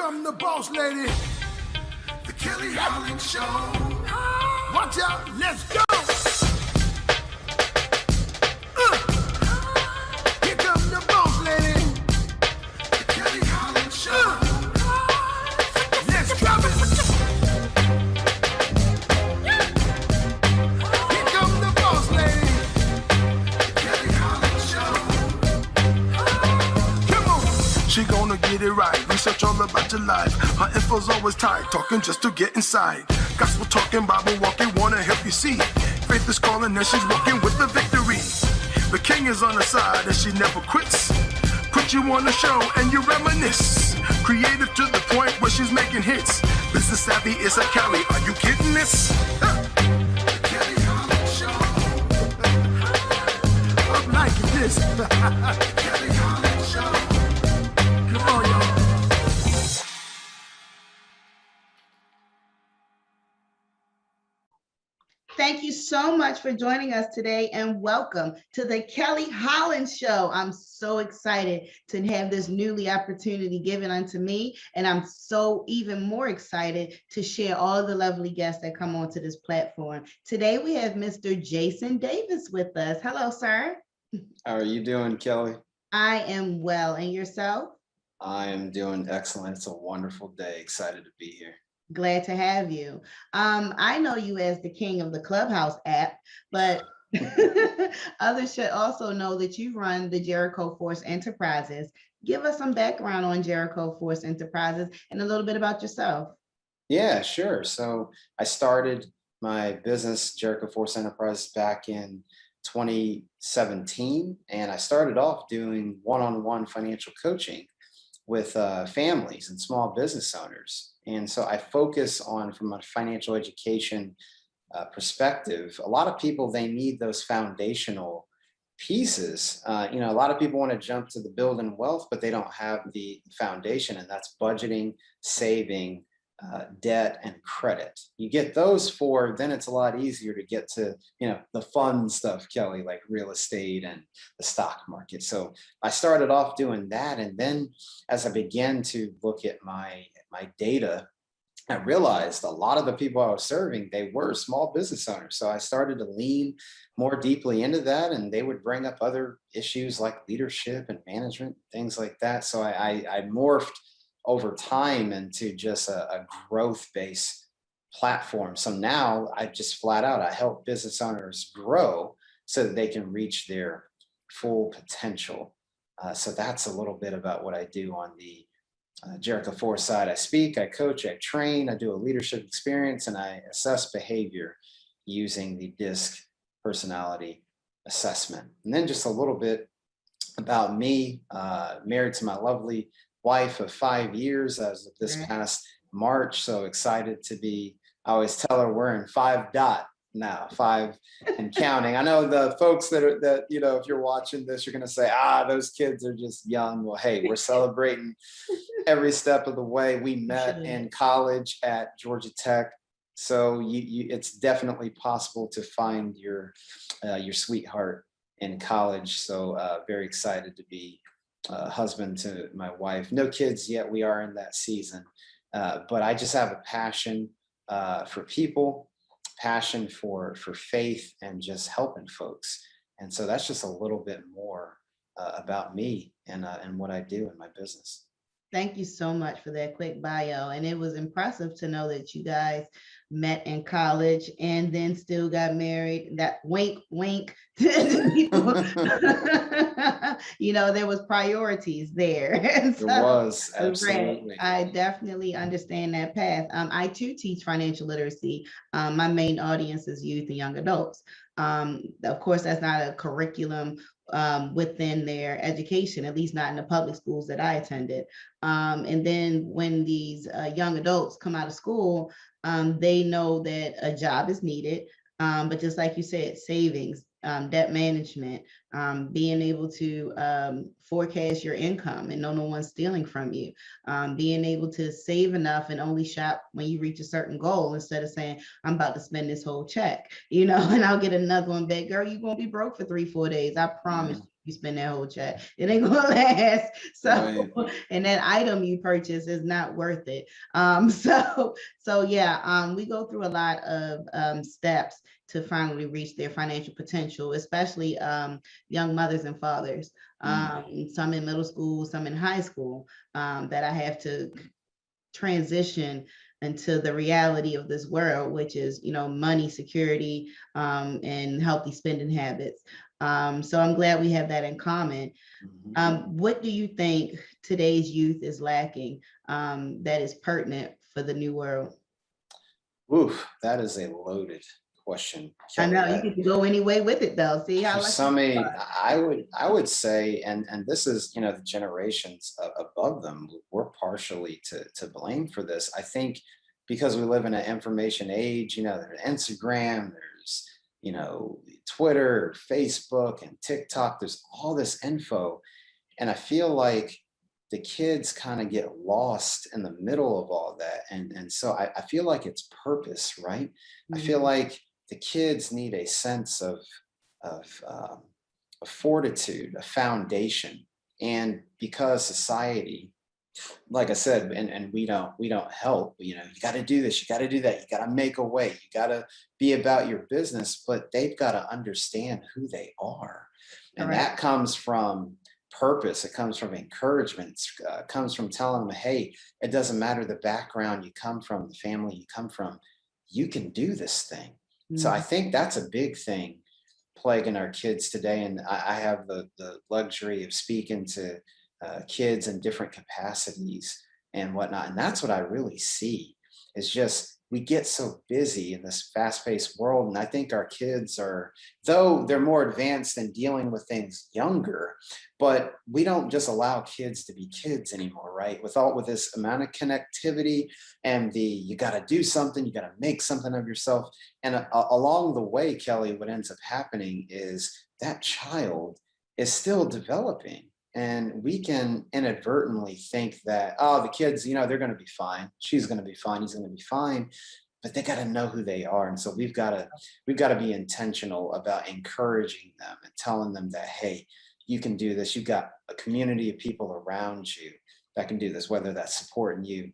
come the boss lady, the Kelly Holland Show. Watch out, let's go. Here come the boss lady, the Kelly Holland Show. Let's drop it. Here come the boss lady, the Kelly Holland Show. Come on. She gonna get it right, research all about your life. Her info's always tight, talking just to get inside. Gospel talking, Bible walking, wanna help you see. Faith is calling and she's walking with the victory. The king is on her side and she never quits. Put you on the show and you reminisce. Creative to the point where she's making hits. Business savvy is a Kelly, are you kidding this? The Kelly Holland Show. I'm liking this. The Kelly Holland Show. Come on, y'all. Thank you so much for joining us today and welcome to the Kelly Holland Show. I'm so excited to have this newly opportunity given unto me, and I'm so even more excited to share all of the lovely guests that come onto this platform. Today we have Mr. Jason Davis with us. Hello, sir. How are you doing, Kelly? I am well, and yourself? I am doing excellent. It's a wonderful day. Excited to be here. Glad to have you. I know you as the king of the Clubhouse app, but others should also know that you run the Jericho Force Enterprises. Give us some background on Jericho Force Enterprises and a little bit about yourself. Yeah, sure. So I started my business, Jericho Force Enterprises, back in 2017, and I started off doing one-on-one financial coaching with families and small business owners. And so I focus on, from a financial education perspective, a lot of people, they need those foundational pieces. A lot of people want to jump to the building wealth, but they don't have the foundation, and that's budgeting, saving, debt, and credit. You get those four, then it's a lot easier to get to, the fun stuff, Kelly, like real estate and the stock market. So I started off doing that. And then as I began to look at my data, I realized a lot of the people I was serving, they were small business owners. So I started to lean more deeply into that, and they would bring up other issues like leadership and management, things like that. So I morphed over time into just a growth-based platform. So now I just flat out, I help business owners grow so that they can reach their full potential. So that's a little bit about what I do on the Jericho Force side. I speak, I coach, I train, I do a leadership experience, and I assess behavior using the DISC personality assessment. And then just a little bit about me, married to my lovely wife of 5 years as of this past March. So excited to be, I always tell her we're in 5 dot now, 5 and counting. I know the folks that if you're watching this, you're going to say, those kids are just young. Well, hey, we're celebrating every step of the way. We met in college at Georgia Tech. So it's definitely possible to find your sweetheart in college. So very excited to be husband to my wife. No kids yet. We are in that season. But I just have a passion for people, passion for faith, and just helping folks. And so that's just a little bit more about me and what I do in my business. Thank you so much for that quick bio. And it was impressive to know that you guys met in college and then still got married. That wink, wink. There was priorities there. And so, there was, absolutely. I definitely understand that path. I too teach financial literacy. My main audience is youth and young adults. Of course, that's not a curriculum within their education, at least not in the public schools that I attended. And then when these young adults come out of school, they know that a job is needed. But just like you said, savings, debt management, being able to forecast your income and know no one's stealing from you, being able to save enough and only shop when you reach a certain goal instead of saying, I'm about to spend this whole check, and I'll get another one back. Girl, you're going to be broke for 3-4 days. I promise you. you spend that whole check. It ain't gonna last. So, Right. and that item you purchase is not worth it. So yeah, we go through a lot of steps to finally reach their financial potential, especially young mothers and fathers. Some in middle school, some in high school, that I have to transition into the reality of this world, which is, money, security, and healthy spending habits. So I'm glad we have that in common. What do you think today's youth is lacking that is pertinent for the new world? Oof, that is a loaded question, I Kelly. know you can go any way with it though. See how For like some, I would say, and this is, the generations above them, we're partially to blame for this. I think because we live in an information age, there's Instagram, there's, Twitter, Facebook, and TikTok, there's all this info. And I feel like the kids kind of get lost in the middle of all that. And so I feel like it's purpose, right? I feel Mhm. like the kids need a sense of, a fortitude, a foundation. And because society, like I said, and we don't help, you got to do this, you got to do that, you got to make a way, you got to be about your business, but they've got to understand who they are. And Correct. that comes from purpose, it comes from encouragement, it comes from telling them, hey, it doesn't matter the background you come from, the family you come from, you can do this thing. So I Mhm. think that's a big thing plaguing our kids today. And I have the luxury of speaking to kids in different capacities and whatnot. And that's what I really see is just we get so busy in this fast paced world. And I think our kids are, though they're more advanced in dealing with things younger, but we don't just allow kids to be kids anymore, right? With this amount of connectivity and you got to do something, you got to make something of yourself. And along the way, Kelly, what ends up happening is that child is still developing. And we can inadvertently think that, oh, the kids, they're going to be fine. She's going to be fine. He's going to be fine. But they got to know who they are. And so we've got to be intentional about encouraging them and telling them that, hey, you can do this. You've got a community of people around you that can do this, whether that's supporting you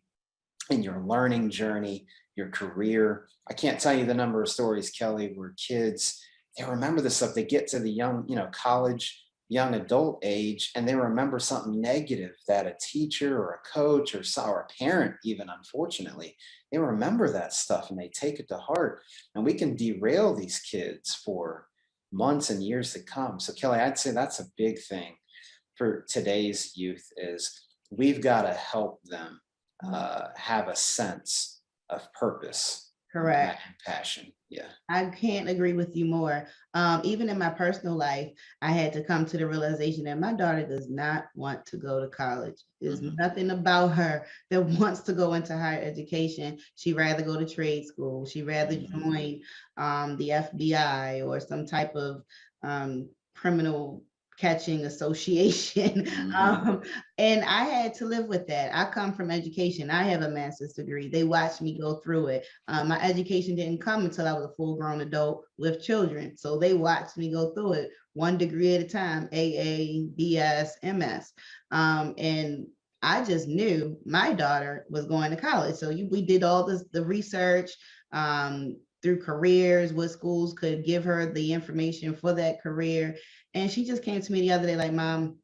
in your learning journey, your career. I can't tell you the number of stories, Kelly, where kids, they remember this stuff. They get to the young, college, young adult age, and they remember something negative that a teacher or a coach or a parent, even unfortunately, they remember that stuff and they take it to heart. And we can derail these kids for months and years to come. So, Kelly, I'd say that's a big thing for today's youth is we've got to help them have a sense of purpose and Correct. passion. Yeah. I can't agree with you more. Even in my personal life, I had to come to the realization that my daughter does not want to go to college. There's Mhm. nothing about her that wants to go into higher education. She'd rather go to trade school. She'd rather Mhm. join the FBI or some type of criminal catching association. Mhm. um, and I had to live with that. I come from education. I have a master's degree. They watched me go through it. My education didn't come until I was a full-grown adult with children. So they watched me go through it one degree at a time, AA, BS, MS. And I just knew my daughter was going to college. So we did all the research through careers, what schools could give her the information for that career. And she just came to me the other day like, Mom,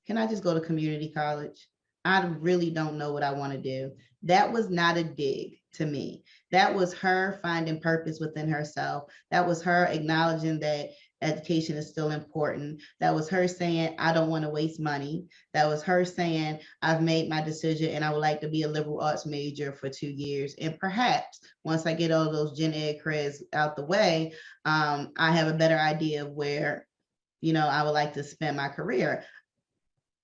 can I just go to community college? I really don't know what I want to do. That was not a dig to me. That was her finding purpose within herself. That was her acknowledging that education is still important. That was her saying, I don't want to waste money. That was her saying, I've made my decision and I would like to be a liberal arts major for 2 years. And perhaps once I get all those gen ed creds out the way, I have a better idea of where I would like to spend my career.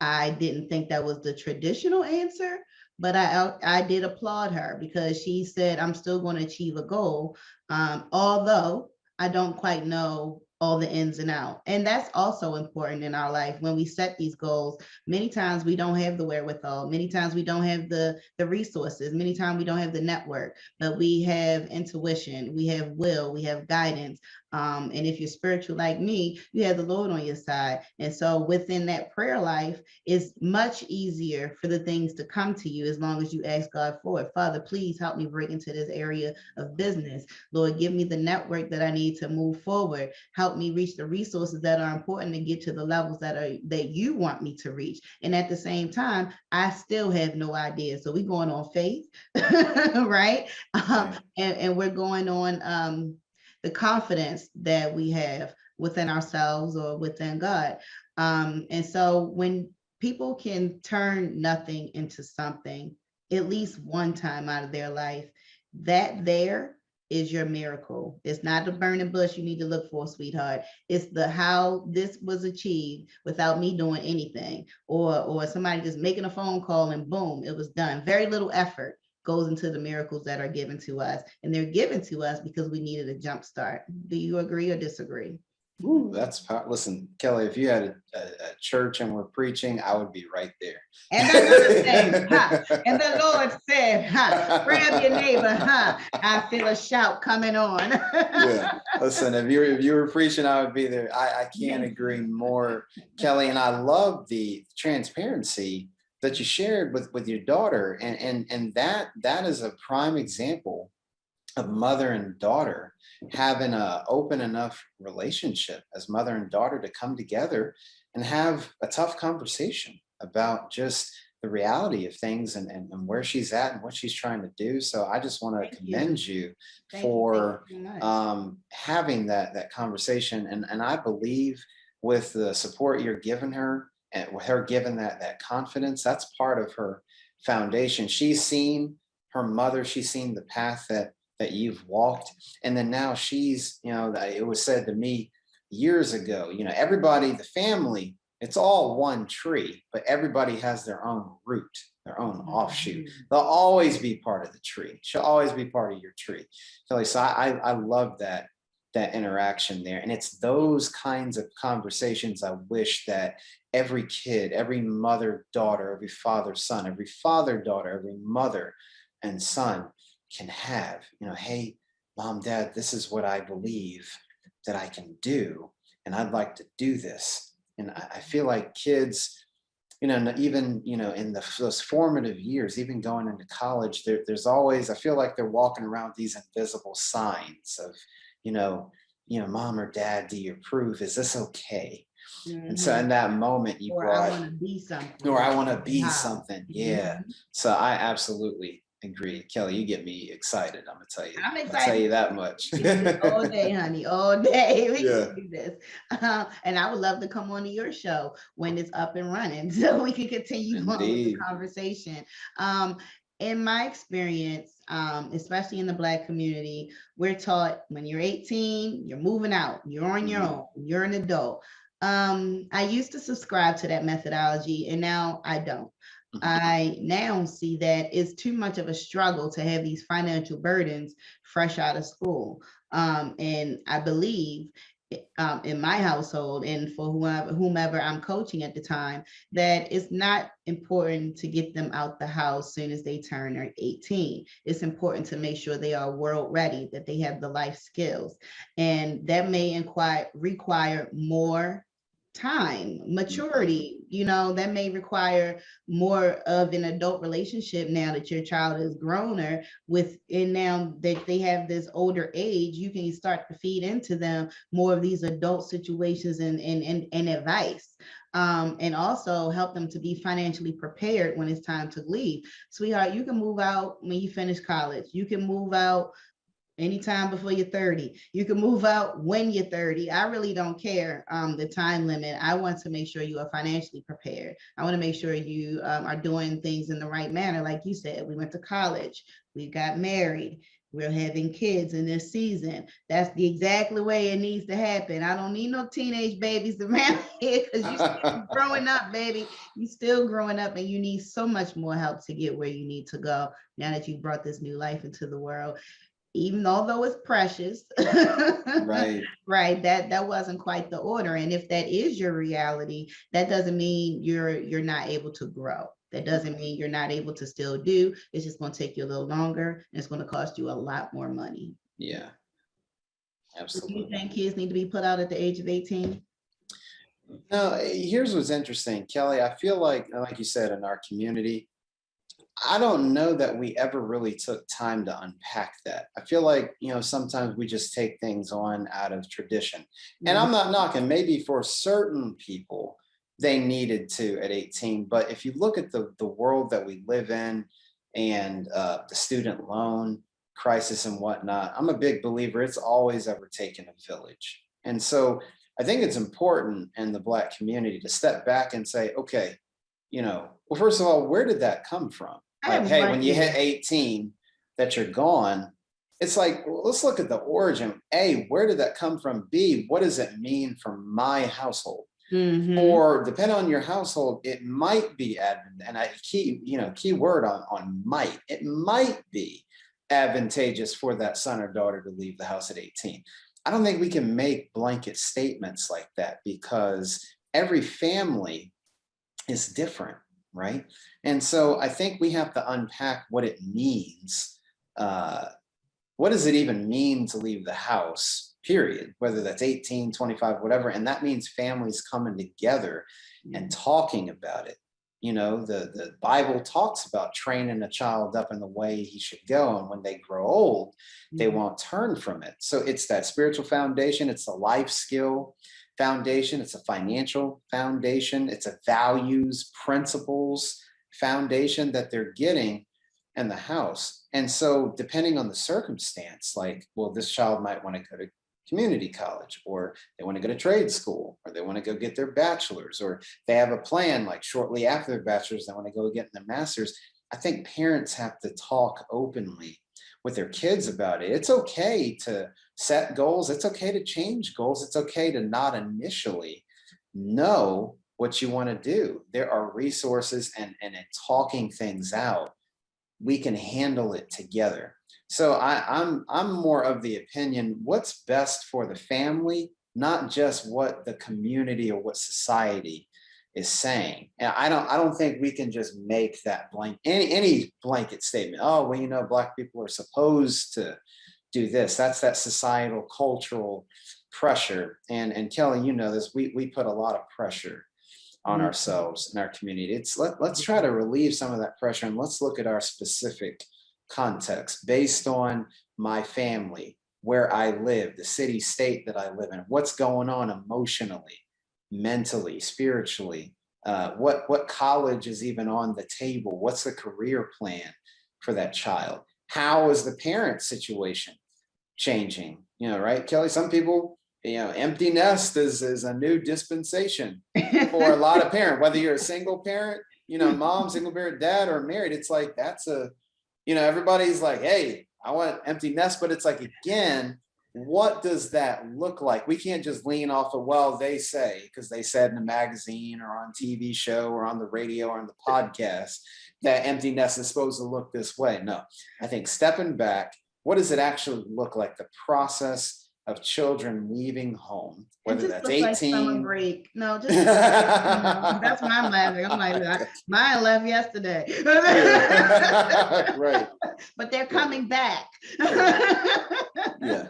I didn't think that was the traditional answer, but I did applaud her because she said, I'm still going to achieve a goal, although I don't quite know all the ins and outs. And that's also important in our life when we set these goals. Many times we don't have the wherewithal. Many times we don't have the resources. Many times we don't have the network, but we have intuition, we have will, we have guidance. And if you're spiritual like me, you have the Lord on your side. And so within that prayer life, it's much easier for the things to come to you as long as you ask God for it. Father, please help me break into this area of business. Lord, give me the network that I need to move forward. Help me reach the resources that are important to get to the levels that you want me to reach. And at the same time, I still have no idea. So we're going on faith, right? And we're going on the confidence that we have within ourselves or within God. And so when people can turn nothing into something at least one time out of their life, that there is your miracle. It's not the burning bush you need to look for, sweetheart. It's the how this was achieved without me doing anything, or somebody just making a phone call and boom, it was done. Very little effort goes into the miracles that are given to us, and they're given to us because we needed a jump start. Do you agree or disagree? Ooh, listen, Kelly, if you had a church and we're preaching, I would be right there. And the Lord said, ha, and the Lord said, ha, grab your neighbor, ha, I feel a shout coming on. Yeah, listen, if you were preaching, I would be there. I can't agree more, Kelly, and I love the transparency that you shared with your daughter, and that is a prime example of mother and daughter having a open enough relationship as mother and daughter to come together and have a tough conversation about just the reality of things and where she's at and what she's trying to do. So I just want to commend you for having that conversation. And I believe with the support you're giving her and with her given that confidence, that's part of her foundation. She's seen her mother, she's seen the path that you've walked, and then now she's, it was said to me years ago, everybody, the family, it's all one tree, but everybody has their own root, their own offshoot. They'll always be part of the tree. She'll always be part of your tree, Kelly. So I love that interaction there, and it's those kinds of conversations I wish that every kid, every mother daughter, every father son, every father daughter, every mother and son can have. Hey, mom, dad, this is what I believe that I can do, and I'd like to do this. And I feel like kids, even in those formative years, even going into college, there's always, I feel like they're walking around with these invisible signs of, mom or dad, do you approve? Is this okay? And so in that moment you brought, I want to be something, or I want to be something. Yeah. So I absolutely agree. Kelly, you get me excited. I'm gonna tell you. I'm excited. I'll tell you that much. All day, honey, all day. We can do this. And I would love to come on to your show when it's up and running, so we can continue on with the conversation. In my experience, especially in the Black community, we're taught when you're 18, you're moving out, you're on your own, you're an adult. I used to subscribe to that methodology, and now I don't. I now see that it's too much of a struggle to have these financial burdens fresh out of school. And I believe in my household and for whomever I'm coaching at the time, that it's not important to get them out the house soon as they turn 18. It's important to make sure they are world ready, that they have the life skills. And that may require more time, maturity, that may require more of an adult relationship now that your child is growner and now that they have this older age, you can start to feed into them more of these adult situations and advice. And also help them to be financially prepared when it's time to leave. Sweetheart, you can move out when you finish college. You can move out anytime before you're 30. You can move out when you're 30. I really don't care the time limit. I want to make sure you are financially prepared. I want to make sure you are doing things in the right manner. Like you said, we went to college, we got married, we're having kids in this season. That's the exactly way it needs to happen. I don't need no teenage babies around here because you're still growing up, baby. You're still growing up, and you need so much more help to get where you need to go now that you brought this new life into the world. Even although it's precious, right, that wasn't quite the order. And if that is your reality, that doesn't mean you're not able to grow. That doesn't mean you're not able to still do. It's just going to take you a little longer, and it's going to cost you a lot more money. Yeah. Do you Absolutely. think kids need to be put out at the age of 18? No, here's what's interesting, Kelly. I feel like you said, in our community, I don't know that we ever really took time to unpack that. I feel like, sometimes we just take things on out of tradition. And Mhm. I'm not knocking, maybe for certain people, they needed to at 18. But if you look at the world that we live in and the student loan crisis and whatnot, I'm a big believer it's always ever taken a village. And so I think it's important in the Black community to step back and say, okay, well, first of all, where did that come from? I Like, have hey, no when you hit idea. 18, that you're gone. It's like, well, let's look at the origin. A, where did that come from? B, what does it mean for my household? Hmm. Or depending on your household, it might be and key word on might. It might be advantageous for that son or daughter to leave the house at 18. I don't think we can make blanket statements like that, because every family is different, right? And so I think we have to unpack what it means. Uh, what does it even mean to leave the house, period? Whether that's 18, 25, whatever. And that means families coming together and talking about it. The Bible talks about training a child up in the way he should go. And when they grow old, they won't turn from it. So it's that spiritual foundation, it's a life skill foundation, it's a financial foundation, it's a values, principles foundation that they're getting in the house. And so, depending on the circumstance, like, well, this child might want to go to community college, or they want to go to trade school, or they want to go get their bachelor's, or they have a plan like shortly after their bachelor's, they want to go get their master's. I think parents have to talk openly with their kids about it. It's okay to set goals, it's okay to change goals, it's okay to not initially know what you want to do. There are resources, and in talking things out, we can handle it together. So I'm more of the opinion, what's best for the family, not just what the community or what society is saying. And I don't think we can just make that any blanket statement. Oh, well, Black people are supposed to do this. That's that societal cultural pressure. And Kelly, this, we put a lot of pressure on ourselves and our community. Let's try to relieve some of that pressure, and let's look at our specific context based on my family, where I live, the city state that I live in, what's going on emotionally, mentally, spiritually, what college is even on the table, what's the career plan for that child, how is the parent situation changing, right, Kelly? Some people, empty nest is a new dispensation for a lot of parents, whether you're a single parent, mom, single parent, dad, or married. It's like, everybody's like, hey, I want empty nest, but it's like, again, what does that look like? We can't just lean off of, well, they say, because they said in a magazine or on TV show or on the radio or on the podcast that empty nest is supposed to look this way. No, I think stepping back, what does it actually look like? The process of children leaving home, It whether just that's looks like summer 18. break. No, just that's why I'm laughing. I'm like, mine left yesterday. Right. But they're coming back. Yeah.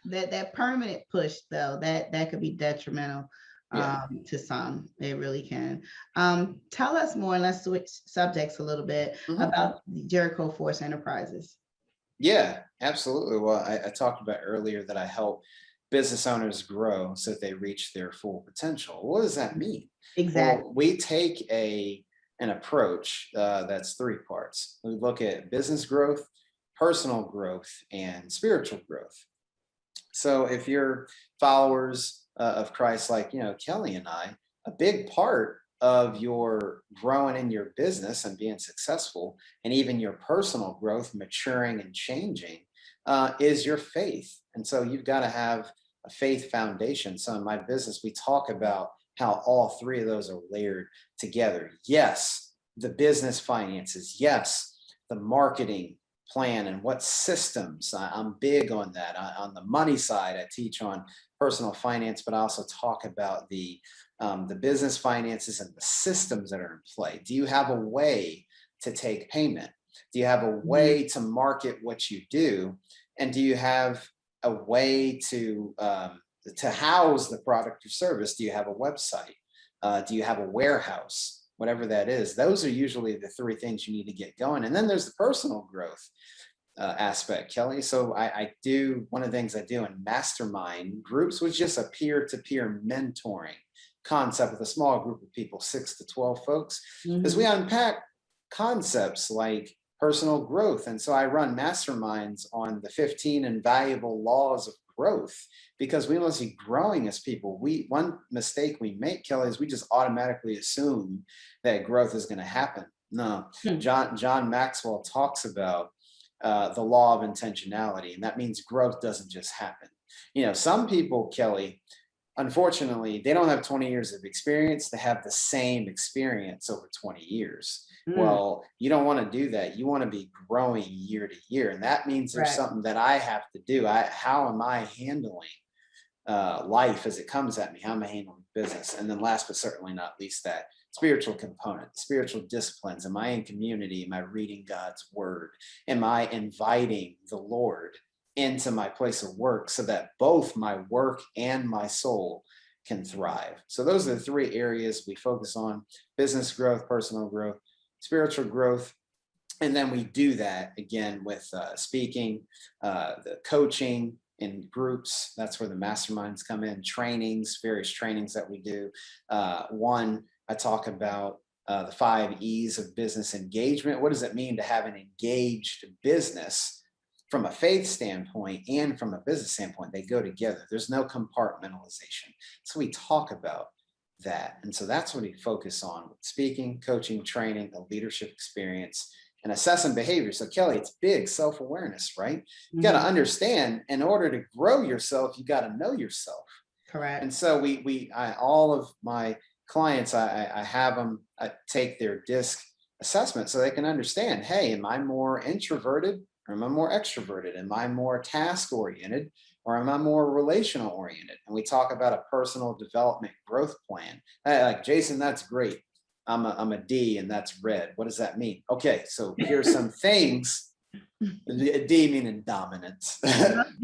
That permanent push, though, that could be detrimental Yeah. to some. It really can. Tell us more, and let's switch subjects a little bit Mhm. about Jericho Force Enterprises. Yeah, absolutely. Well, I talked about earlier that I help business owners grow so that they reach their full potential. What does that mean? Exactly. Well, we take an approach that's three parts. We look at business growth, personal growth, and spiritual growth. So if you're followers of Christ, like Kelly and I, a big part of your growing in your business and being successful, and even your personal growth, maturing and changing, is your faith. And so you've got to have a faith foundation. So in my business, we talk about how all three of those are layered together. Yes, the business finances. Yes, the marketing plan and what systems. I'm big on that. On the money side, I teach on personal finance, but I also talk about the business finances and the systems that are in play. Do you have a way to take payment? Do you have a way to market what you do? And do you have a way to house the product or service? Do you have a website? Do you have a warehouse? Whatever that is, those are usually the three things you need to get going. And then there's the personal growth aspect, Kelly. So I do, one of the things I do in mastermind groups was just a peer-to-peer mentoring concept with a small group of people, 6 to 12 folks, because we unpack concepts like personal growth. And so I run masterminds on the 15 invaluable laws of growth, because we must be growing as people. One mistake we make, Kelly, is we just automatically assume that growth is going to happen. No, John Maxwell talks about the law of intentionality, and that means growth doesn't just happen. Some people, Kelly, unfortunately, they don't have 20 years of experience. They have the same experience over 20 years. Well, you don't want to do that. You want to be growing year to year. And that means there's something that I have to do. How am I handling life as it comes at me? How am I handling business? And then last but certainly not least, that spiritual component, spiritual disciplines. Am I in community? Am I reading God's word? Am I inviting the Lord into my place of work so that both my work and my soul can thrive? So those are the three areas we focus on: business growth, personal growth, spiritual growth. And then we do that again with speaking, the coaching in groups. That's where the masterminds come in, trainings, various trainings that we do. One, I talk about the 5 E's of business engagement. What does it mean to have an engaged business from a faith standpoint and from a business standpoint? They go together. There's no compartmentalization. So we talk about that. And so that's what we focus on with speaking, coaching, training, a leadership experience, and assessing behavior. So Kelly, it's big self-awareness, right? You got to understand, in order to grow yourself, you got to know yourself. Correct. And so all of my clients, I have them take their DISC assessment so they can understand, hey, am I more introverted or am I more extroverted? Am I more task oriented or am I more relational oriented? And we talk about a personal development growth plan. Like, Jason, that's great. I'm a D and that's red. What does that mean? Okay, so here's some things. D meaning dominance.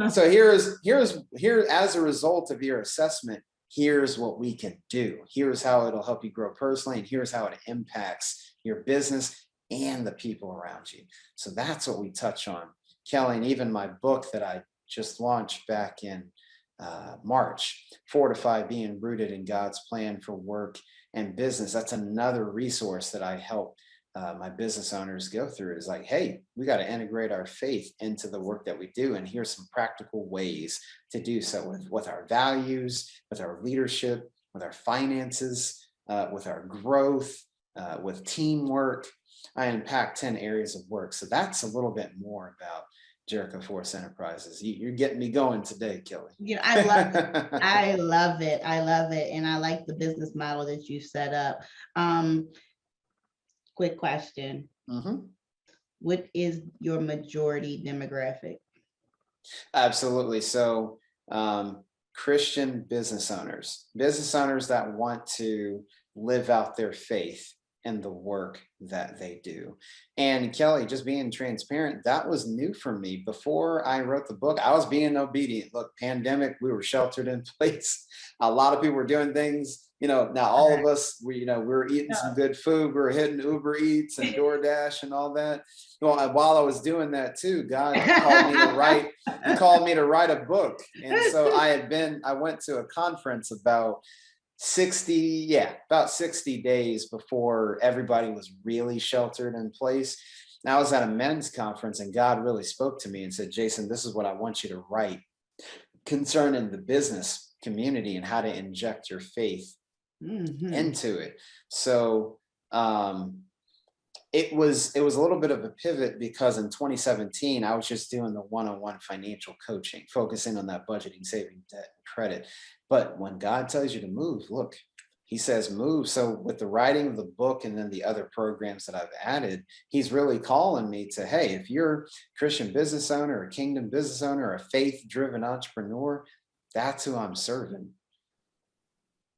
So here as a result of your assessment, here's what we can do. Here's how it'll help you grow personally, and here's how it impacts your business and the people around you. So that's what we touch on, Kelly. And even my book that I just launched back in March, Fortify Being Rooted in God's Plan for Work and Business. That's another resource that I help my business owners go through. Is like, hey, we got to integrate our faith into the work that we do. And here's some practical ways to do so with our values, with our leadership, with our finances, with our growth, with teamwork. I unpack 10 areas of work. So that's a little bit more about Jericho Force Enterprises. You're getting me going today, Kelly. I love it. I love it. I love it. And I like the business model that you set up. Quick question. What is your majority demographic? Absolutely. So Christian business owners that want to live out their faith in the work that they do. And Kelly, just being transparent, that was new for me. Before I wrote the book, I was being obedient. Look, pandemic, we were sheltered in place. A lot of people were doing things, now all of us, we were eating some good food. We were hitting Uber Eats and DoorDash and all that. Well, while I was doing that too, God called me to write a book. And so I went to a conference about 60 days before everybody was really sheltered in place. And I was at a men's conference, and God really spoke to me and said, Jason, this is what I want you to write concerning the business community and how to inject your faith into it. So it was a little bit of a pivot, because in 2017, I was just doing the one-on-one financial coaching, focusing on that budgeting, saving, debt, and credit. But when God tells you to move, look, he says move. So with the writing of the book and then the other programs that I've added, he's really calling me to, hey, if you're a Christian business owner, a kingdom business owner, a faith-driven entrepreneur, that's who I'm serving.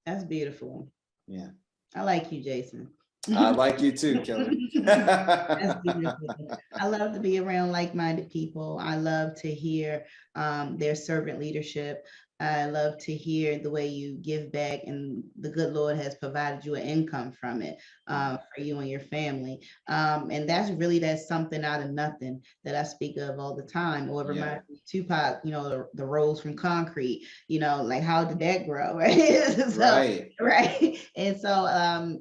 That's beautiful. Yeah. I like you, Jason. I like you too, Kelly. That's beautiful. I love to be around like-minded people. I love to hear their servant leadership. I love to hear the way you give back, and the good Lord has provided you an income from it for you and your family. And that's something out of nothing that I speak of all the time. Or it reminds me of Tupac, the rose from concrete, like how did that grow? Right. So, Right. right. And so,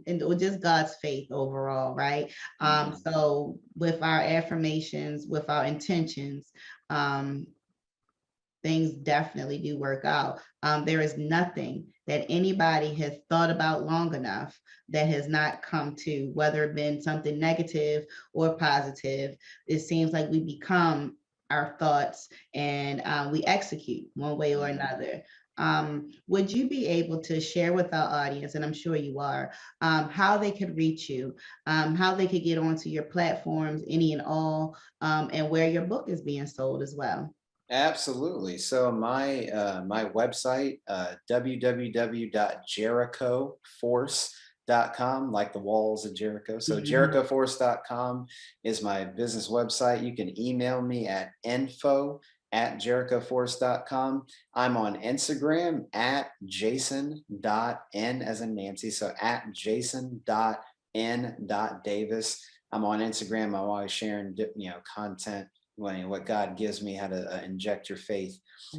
and with just God's faith overall, right? So with our affirmations, with our intentions, things definitely do work out. There is nothing that anybody has thought about long enough that has not come to, whether it been something negative or positive. It seems like we become our thoughts, and we execute one way or another. Would you be able to share with our audience, and I'm sure you are, how they could reach you, how they could get onto your platforms, any and all, and where your book is being sold as well? Absolutely. So my website, www.jerichoforce.com, like the walls of Jericho. So jerichoforce.com is my business website. You can email me at info@jerichoforce.com. I'm on Instagram at jason.n as in Nancy. So at jason.n.davis. I'm on Instagram. I'm always sharing, content, what God gives me, how to inject your faith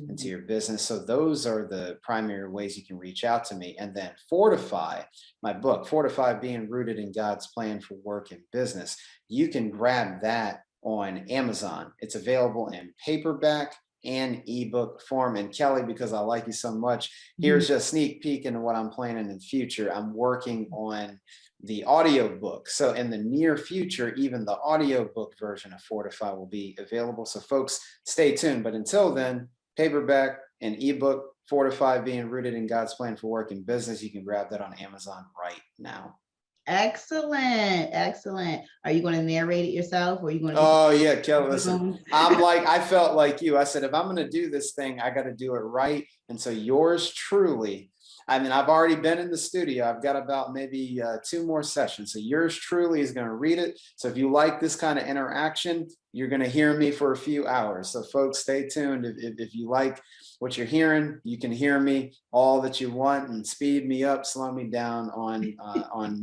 into your business. So those are the primary ways you can reach out to me. And then Fortify, my book, Fortify, Being Rooted in God's Plan for Work and Business. You can grab that on Amazon. It's available in paperback and ebook form. And Kelly, because I like you so much, here's just a sneak peek into what I'm planning in the future. I'm working on the audiobook. So in the near future, even the audiobook version of Fortify will be available. So folks, stay tuned. But until then, paperback and ebook, Fortify, Being Rooted in God's Plan for Work and Business. You can grab that on Amazon right now. Excellent. Excellent. Are you going to narrate it yourself, or are you going to? Oh yeah, Kelly, listen, I felt like you. I said, if I'm going to do this thing, I got to do it right. And so yours truly, I've already been in the studio. I've got about maybe 2 more sessions. So yours truly is going to read it. So if you like this kind of interaction, you're going to hear me for a few hours. So folks, stay tuned. If you like what you're hearing, you can hear me all that you want, and speed me up, slow me down on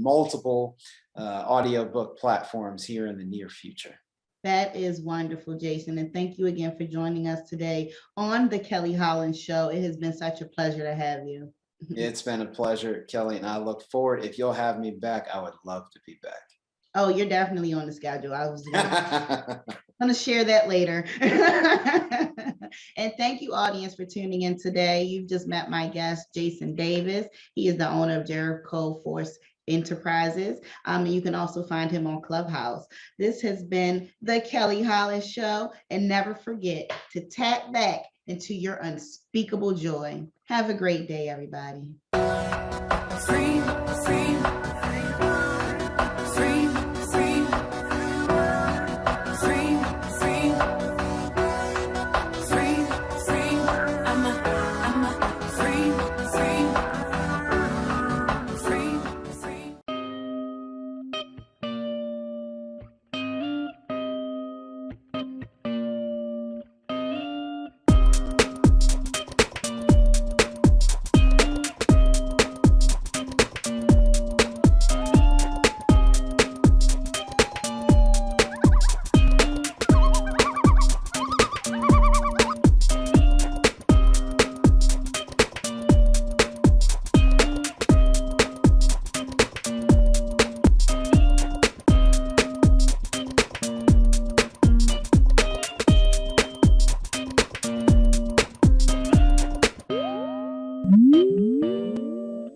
multiple audiobook platforms here in the near future. That is wonderful, Jason. And thank you again for joining us today on the Kelly Holland Show. It has been such a pleasure to have you. It's been a pleasure, Kelly, and I look forward. If you'll have me back, I would love to be back. Oh, you're definitely on the schedule. I was going to share that later. And thank you, audience, for tuning in today. You've just met my guest, Jason Davis. He is the owner of Jericho Force Enterprises. You can also find him on Clubhouse. This has been the Kelly Holland Show. And never forget to tap back into your unspeakable joy. Have a great day, everybody. Free.